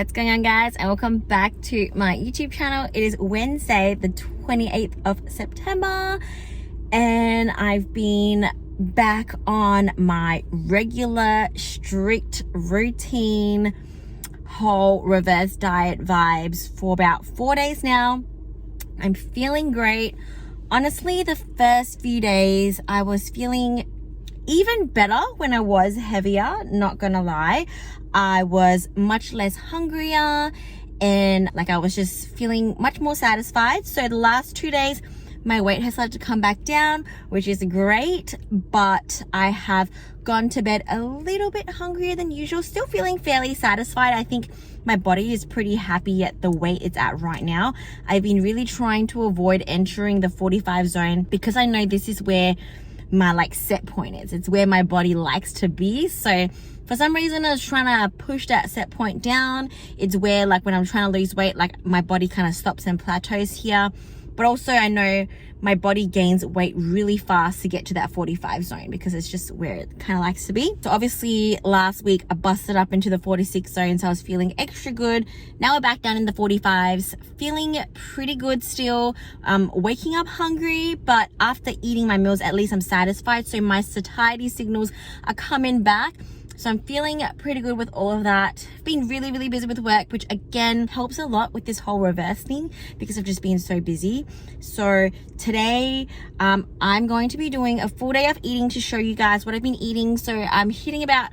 What's going on, guys, and welcome back to my YouTube channel. It is Wednesday the 28th of September and I've been back on my regular strict routine whole reverse diet vibes for about 4 days now. I'm feeling great. Honestly, the first few days I was feeling even better when I was heavier, not gonna lie. I was much less hungrier and I was just feeling much more satisfied. So the last 2 days my weight has started to come back down, which is great, but I have gone to bed a little bit hungrier than usual, still feeling fairly satisfied. I think my body is pretty happy at the weight it's at right now. I've been really trying to avoid entering the 45 zone because I know this is where my set point is. It's where my body likes to be. So for some reason I was trying to push that set point down. It's where when I'm trying to lose weight, my body kind of stops and plateaus here. But also I know my body gains weight really fast to get to that 45 zone because it's just where it kind of likes to be. So obviously last week I busted up into the 46 zone, so I was feeling extra good. Now we're back down in the 45s, feeling pretty good still. Waking up hungry, but after eating my meals at least I'm satisfied, so my satiety signals are coming back. So I'm feeling pretty good with all of that. Been really busy with work, which again helps a lot with this whole reverse thing because I've just been so busy. So today I'm going to be doing a full day of eating to show you guys what I've been eating. So I'm hitting about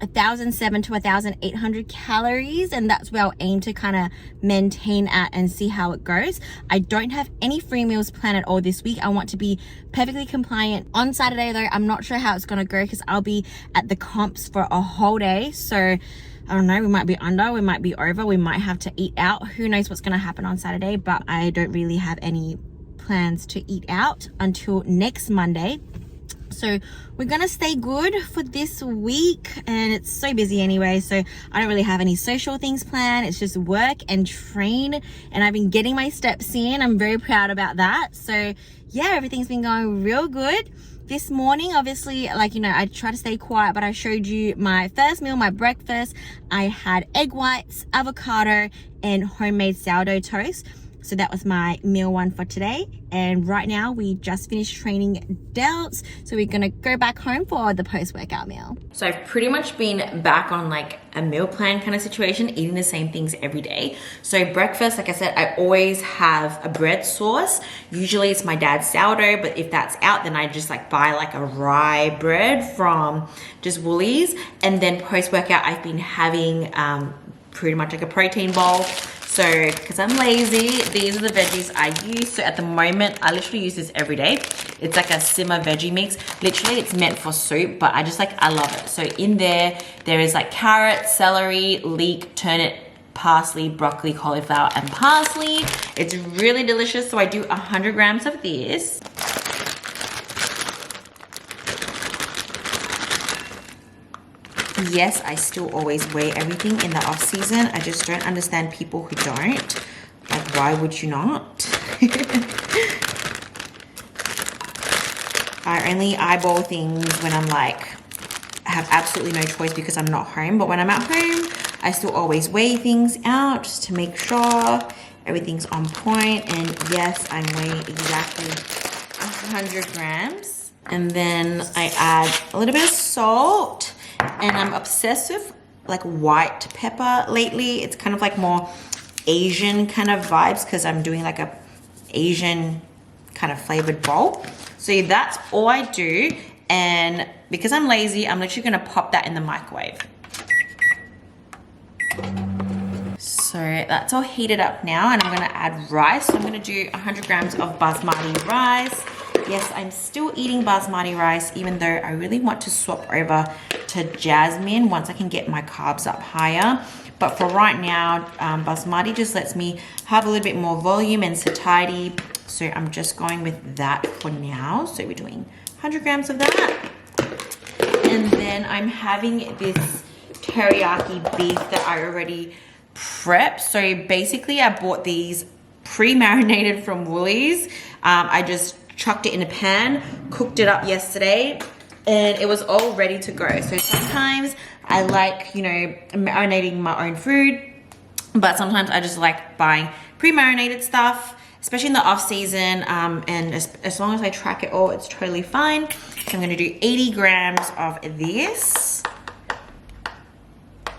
1,700 to 1,800 calories, and that's where I'll aim to kind of maintain at and see how it goes. I don't have any free meals planned at all this week. I want to be perfectly compliant. On Saturday though, I'm not sure how it's gonna go because I'll be at the comps for a whole day. So I don't know, we might be under, we might be over, we might have to eat out. Who knows what's gonna happen on Saturday, but I don't really have any plans to eat out until next Monday. So we're gonna stay good for this week, and it's so busy anyway, so I don't really have any social things planned. It's just work and train, and I've been getting my steps in. I'm very proud about that. So yeah, everything's been going real good. This morning, obviously, I try to stay quiet, but I showed you my first meal, my breakfast. I had egg whites, avocado, and homemade sourdough toast. So that was my meal one for today. And right now we just finished training delts. So we're gonna go back home for the post-workout meal. So I've pretty much been back on a meal plan kind of situation, eating the same things every day. So breakfast, like I said, I always have a bread sauce. Usually it's my dad's sourdough, but if that's out, then I just buy a rye bread from just Woolies. And then post-workout, I've been having pretty much a protein bowl. So, because I'm lazy, these are the veggies I use. So at the moment, I literally use this every day. It's a simmer veggie mix. Literally, it's meant for soup, but I just I love it. So in there is carrot, celery, leek, turnip, parsley, broccoli, cauliflower, and parsley. It's really delicious. So I do 100 grams of this. Yes, I still always weigh everything in the off season. I just don't understand people who don't. Why would you not? I only eyeball things when I'm I have absolutely no choice because I'm not home. But when I'm at home, I still always weigh things out just to make sure everything's on point. And yes, I'm weighing exactly 100 grams. And then I add a little bit of salt. And I'm obsessed with white pepper lately. It's kind of more Asian kind of vibes because I'm doing a Asian kind of flavored bowl. So that's all I do. And because I'm lazy, I'm literally gonna pop that in the microwave. So that's all heated up now, and I'm gonna add rice. So I'm gonna do 100 grams of basmati rice. Yes, I'm still eating basmati rice, even though I really want to swap over to jasmine once I can get my carbs up higher. But for right now, basmati just lets me have a little bit more volume and satiety. So I'm just going with that for now. So we're doing 100 grams of that. And then I'm having this teriyaki beef that I already prepped. So basically I bought these pre-marinated from Woolies. I just chucked it in a pan, cooked it up yesterday, and it was all ready to go. So sometimes I like, marinating my own food. but sometimes I just like buying pre-marinated stuff, especially in the off season, and as long as I track it all, it's totally fine. So I'm gonna do 80 grams of this.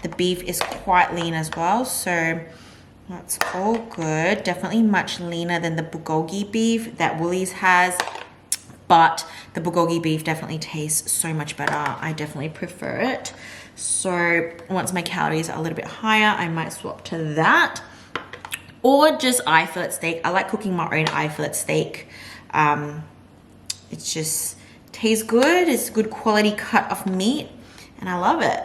The beef is quite lean as well, so that's all good. Definitely much leaner than the bulgogi beef that Woolies has, but the bulgogi beef definitely tastes so much better. I definitely prefer it. So once my calories are a little bit higher, I might swap to that. Or just eye fillet steak. I like cooking my own eye fillet steak. It just tastes good. It's good quality cut of meat, and I love it.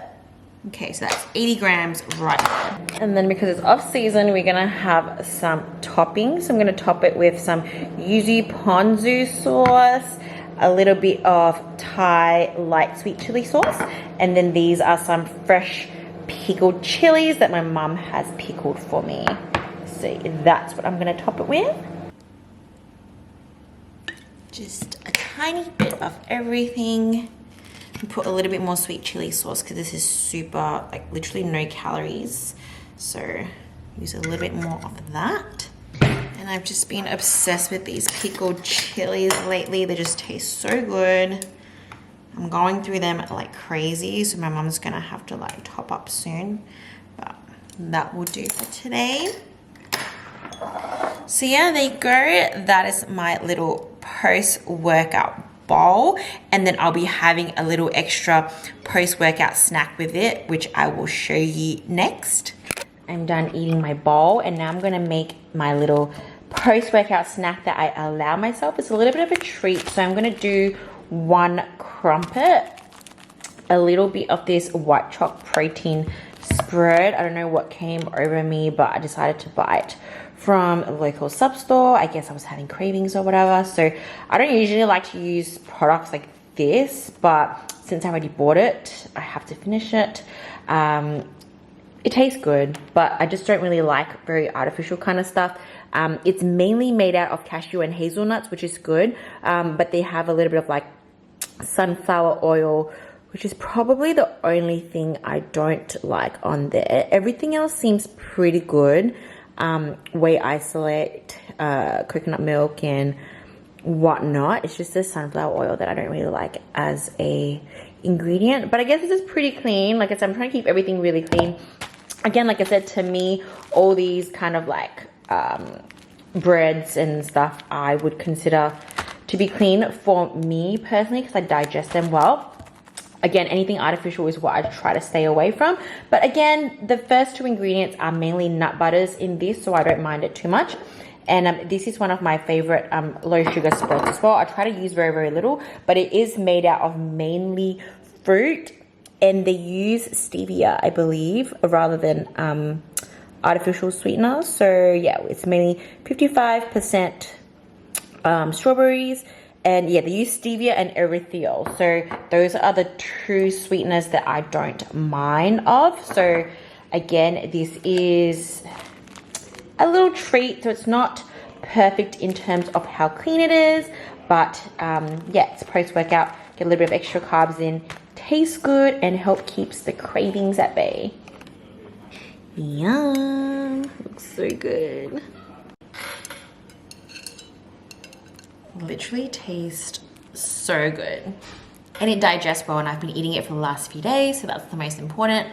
Okay, so that's 80 grams right there. And then because it's off season, we're gonna have some toppings. I'm gonna top it with some yuzu ponzu sauce, a little bit of Thai light sweet chili sauce, and then these are some fresh pickled chilies that my mum has pickled for me. So that's what I'm gonna top it with. Just a tiny bit of everything. Put a little bit more sweet chili sauce because this is super, like literally no calories. So use a little bit more of that. And I've just been obsessed with these pickled chilies lately. They just taste so good. I'm going through them like crazy, so my mom's gonna have to like top up soon. But that will do for today. So yeah, there you go. That is my little post-workout bowl, and then I'll be having a little extra post-workout snack with it, which I will show you next. I'm done eating my bowl, and now I'm gonna make my little post-workout snack that I allow myself. It's a little bit of a treat, so I'm gonna do one crumpet, a little bit of this white chalk protein spread. I don't know what came over me, but I decided to buy it from a local sub store. I guess I was having cravings or whatever. So I don't usually like to use products like this, but since I already bought it, I have to finish it. It tastes good, but I just don't really like very artificial kind of stuff. It's mainly made out of cashew and hazelnuts, which is good, but they have a little bit of like sunflower oil, which is probably the only thing I don't like on there. Everything else seems pretty good. Whey isolate, coconut milk and whatnot. It's just the sunflower oil that I don't really like as a ingredient, but I guess this is pretty clean. Like I said, I'm trying to keep everything really clean. Again, like I said, to me, all these kind of like breads and stuff I would consider to be clean for me personally, because I digest them well. Again, anything artificial is what I try to stay away from. But again, the first two ingredients are mainly nut butters in this, so I don't mind it too much. And this is one of my favorite low sugar spreads as well. I try to use very, very little, but it is made out of mainly fruit, and they use stevia, I believe, rather than artificial sweeteners. So yeah, it's mainly 55% strawberries. And yeah, they use stevia and erythritol. So those are the two sweeteners that I don't mind of. So again, this is a little treat. So it's not perfect in terms of how clean it is. But yeah, it's post-workout. Get a little bit of extra carbs in. Tastes good and help keeps the cravings at bay. Yum. Looks so good. Literally tastes so good, and it digests well, and I've been eating it for the last few days, so that's the most important.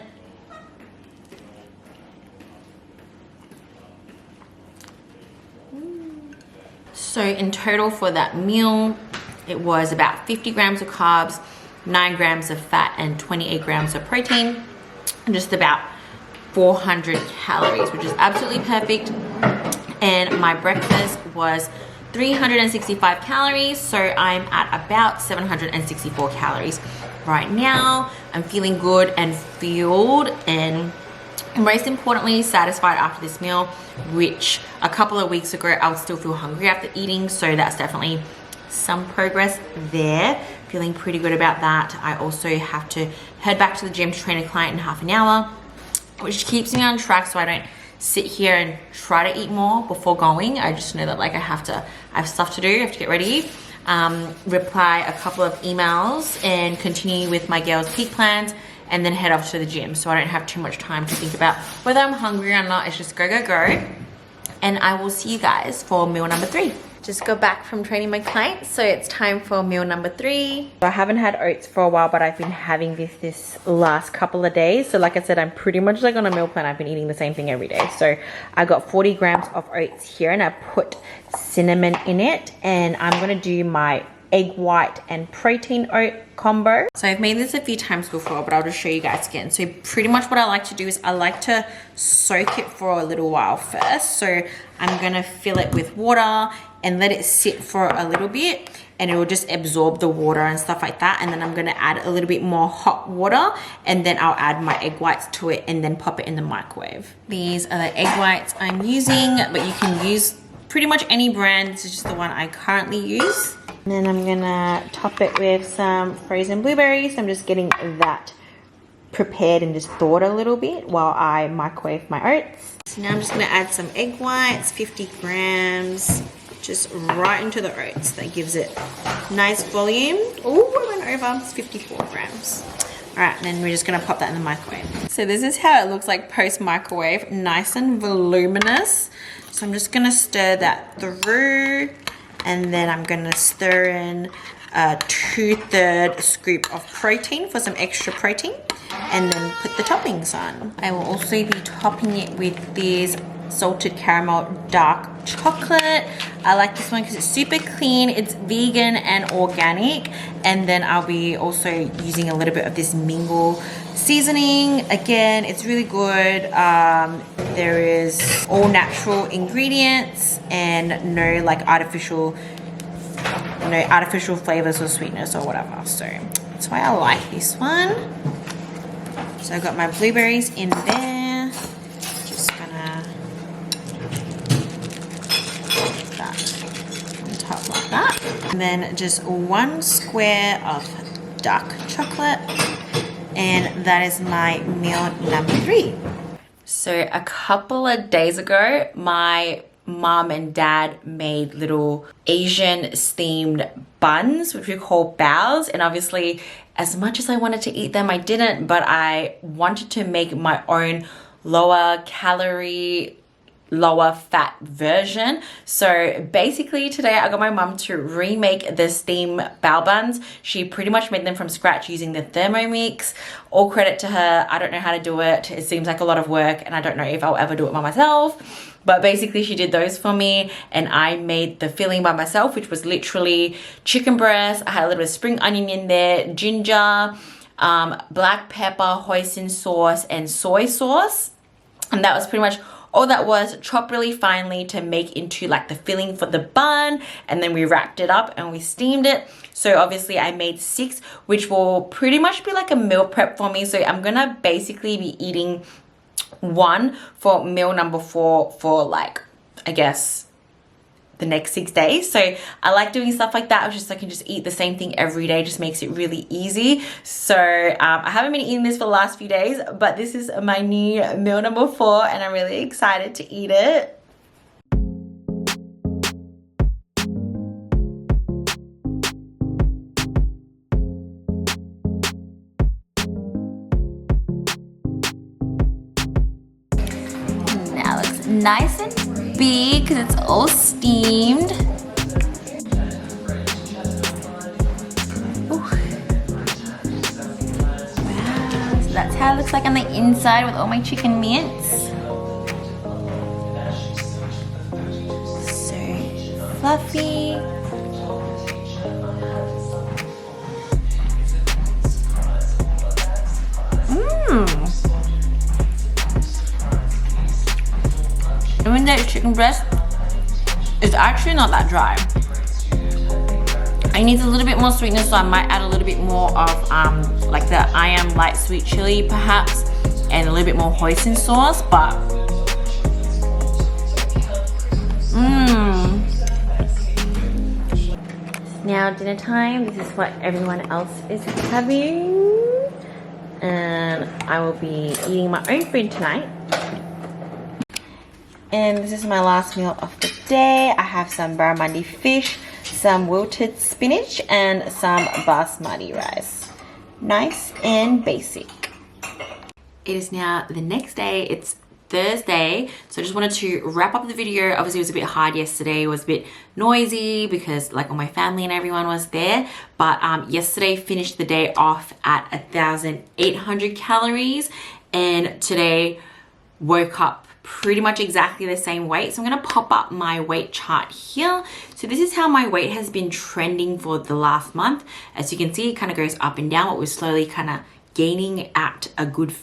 So in total for that meal, it was about 50 grams of carbs, 9 grams of fat, and 28 grams of protein, and just about 400 calories, which is absolutely perfect. And my breakfast was 365 calories, so I'm at about 764 calories right now. I'm feeling good and fueled, and most importantly, satisfied after this meal, which a couple of weeks ago I would still feel hungry after eating, so that's definitely some progress there. Feeling pretty good about that. I also have to head back to the gym to train a client in half an hour, which keeps me on track so I don't sit here and try to eat more before going. I just know that like I have stuff to do, I have to get ready, reply a couple of emails and continue with my girls' peak plans and then head off to the gym. So I don't have too much time to think about whether I'm hungry or not. It's just go, go, go. And I will see you guys for meal number 3. Just got back from training my clients, so it's time for meal number 3. I haven't had oats for a while, but I've been having this last couple of days. So like I said, I'm pretty much like on a meal plan. I've been eating the same thing every day. So I got 40 grams of oats here, and I put cinnamon in it, and I'm gonna do my egg white and protein oat combo. So I've made this a few times before, but I'll just show you guys again. So pretty much what I like to do is I like to soak it for a little while first. So I'm gonna fill it with water and let it sit for a little bit, and it will just absorb the water and stuff like that. And then I'm gonna add a little bit more hot water, and then I'll add my egg whites to it and then pop it in the microwave. These are the egg whites I'm using, but you can use pretty much any brand. This is just the one I currently use. And then I'm gonna top it with some frozen blueberries. I'm just getting that prepared and just thawed a little bit while I microwave my oats. So now I'm just gonna add some egg whites, 50 grams, just right into the oats. That gives it nice volume. Oh, I went over, it's 54 grams. All right, and then we're just gonna pop that in the microwave. So this is how it looks like post microwave, nice and voluminous. So I'm just gonna stir that through, and then I'm gonna stir in a 2/3 scoop of protein for some extra protein, and then put the toppings on. I will also be topping it with this salted caramel dark chocolate. I like this one because it's super clean, it's vegan and organic. And then I'll be also using a little bit of this mingle seasoning. Again, it's really good. There is all natural ingredients and no like artificial flavors or sweetness or whatever. So that's why I like this one. So I've got my blueberries in there. Just gonna put that on top like that. And then just 1 square of dark chocolate. And that is my meal number 3. So a couple of days ago, my mom and dad made little Asian themed buns, which we call baos. And obviously, as much as I wanted to eat them, I didn't, but I wanted to make my own lower calorie, lower fat version. So basically today I got my mom to remake the steam bao buns. She pretty much made them from scratch using the Thermomix. All credit to her. I don't know how to do it. It seems like a lot of work, and I don't know if I'll ever do it by myself. But basically she did those for me, and I made the filling by myself, which was literally chicken breast. I had a little bit of spring onion in there, ginger, black pepper, hoisin sauce, and soy sauce. And that was pretty much all that was, chopped really finely to make into like the filling for the bun. And then we wrapped it up and we steamed it. So obviously I made 6, which will pretty much be like a meal prep for me. So I'm gonna basically be eating 1 for meal number 4 for like, I guess, the next 6 days. So I like doing stuff like that. Just I can just eat the same thing every day, just makes it really easy. So I haven't been eating this for the last few days, but this is my new meal number 4, and I'm really excited to eat it. Now it looks nice and big because it's all steamed. Ooh. Wow, so that's how it looks like on the inside with all my chicken mince. So fluffy. Even though chicken breast is actually not that dry. I need a little bit more sweetness, so I might add a little bit more of like the I Am light sweet chili perhaps, and a little bit more hoisin sauce, but Now dinner time. This is what everyone else is having, and I will be eating my own food tonight. And this is my last meal of the day. I have some barramundi fish, some wilted spinach, and some basmati rice. Nice and basic. It is now the next day. It's Thursday, so I just wanted to wrap up the video. Obviously it was a bit hard yesterday, it was a bit noisy because like all my family and everyone was there, but yesterday finished the day off at 1,800 calories, and today woke up pretty much exactly the same weight. So I'm gonna pop up my weight chart here. So this is how my weight has been trending for the last month. As you can see, it kind of goes up and down, but we're slowly kind of gaining at a good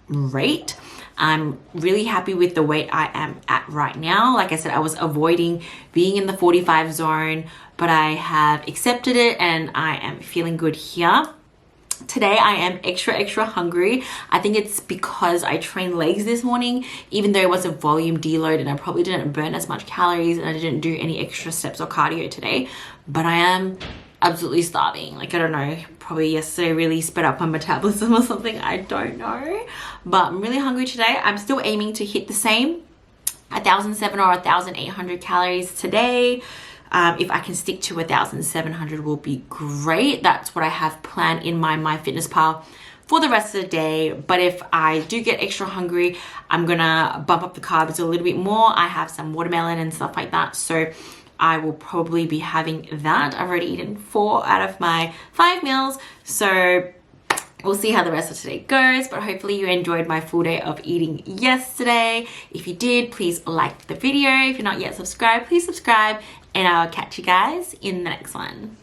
rate. I'm really happy with the weight I am at right now. Like I said, I was avoiding being in the 45 zone, but I have accepted it and I am feeling good here. Today I am extra hungry. I think it's because I trained legs this morning, even though it was a volume deload and I probably didn't burn as much calories and I didn't do any extra steps or cardio today, but I am absolutely starving. Like, I don't know, probably yesterday really sped up my metabolism or something, I don't know, but I'm really hungry today. I'm still aiming to hit the same 1,700 or 1,800 calories today. If I can stick to 1,700 will be great. That's what I have planned in my MyFitnessPal for the rest of the day. But if I do get extra hungry, I'm gonna bump up the carbs a little bit more. I have some watermelon and stuff like that, so I will probably be having that. I've already eaten 4 out of my 5 meals, so we'll see how the rest of today goes, but hopefully you enjoyed my full day of eating yesterday. If you did, please like the video. If you're not yet subscribed, please subscribe, and I'll catch you guys in the next one.